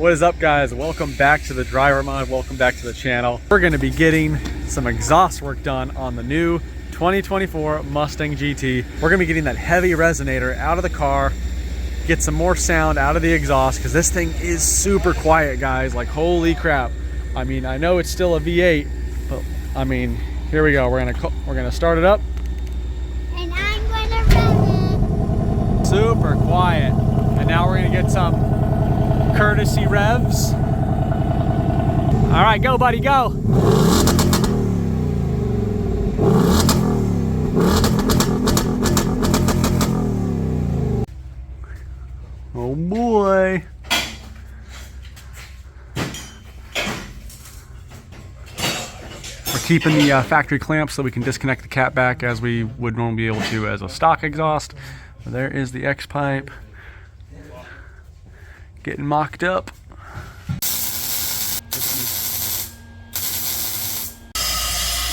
What is up, guys? Welcome back to the driver mod. Welcome back to the channel. We're going to be getting some exhaust work done on the new 2024 Mustang GT. We're going to be getting that heavy resonator out of the car, get some more sound out of the exhaust, because this thing is super quiet, guys. Like, holy crap. I mean, I know it's still a V8, but I mean, here we go. We're gonna start it up. And I'm gonna run it. Super quiet. And now we're gonna get some courtesy revs. All right, go buddy, go. Oh boy. We're keeping the factory clamps so we can disconnect the cat back as we would normally be able to as a stock exhaust. There is the XPipe. Getting mocked up.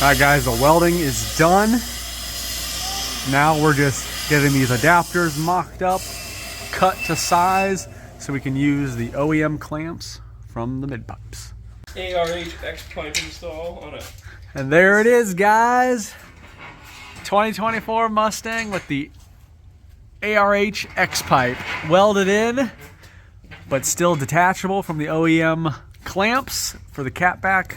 Alright guys, the welding is done. Now we're just getting these adapters mocked up, cut to size, so we can use the OEM clamps from the mid pipes. ARH XPipe install on it. And there it is, guys. 2024 Mustang with the ARH XPipe welded in, but still detachable from the OEM clamps for the catback,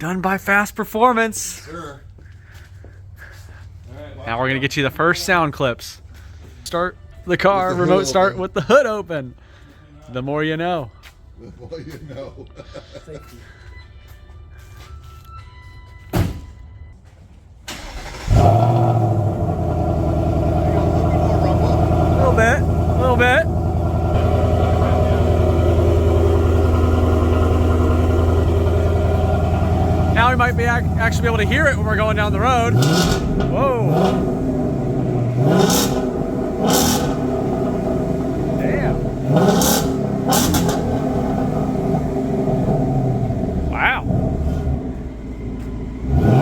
done by Fast Performance. Sure. Right, Now we're gonna get you the first sound clips. Start the car, remote start with the hood open. The more you know. The more you know. A little bit. Now we might be actually be able to hear it when we're going down the road. Whoa. Damn. Wow.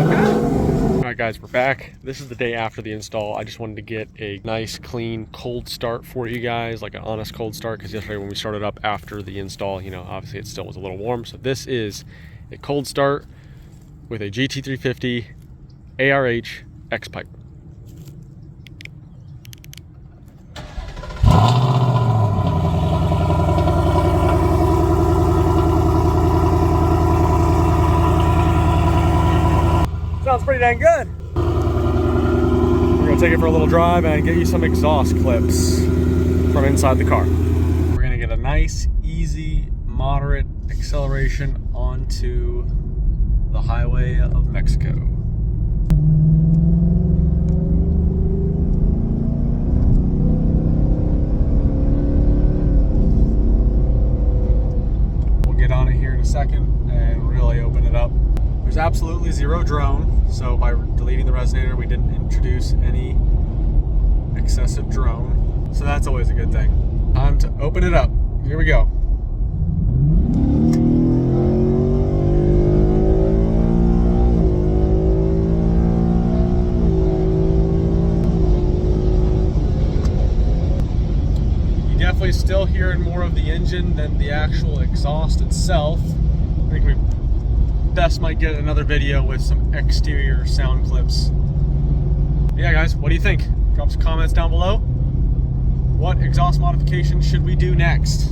Okay. All right, guys, we're back. This is the day after the install. I just wanted to get a nice, clean, cold start for you guys, like an honest cold start, because yesterday when we started up after the install, you know, obviously it still was a little warm. So this is a cold start with a GT350 ARH XPipe. Sounds pretty dang good. We're gonna take it for a little drive and get you some exhaust clips from inside the car. We're gonna get a nice, easy, moderate acceleration onto the highway of Mexico. We'll get on it here in a second and really open it up. There's absolutely zero drone, so by deleting the resonator, we didn't introduce any excessive drone. So that's always a good thing. Time to open it up. Here we go. Definitely still hearing more of the engine than the actual exhaust itself. I think we best might get another video with some exterior sound clips. Yeah, guys, what do you think? Drop some comments down below. What exhaust modification should we do next?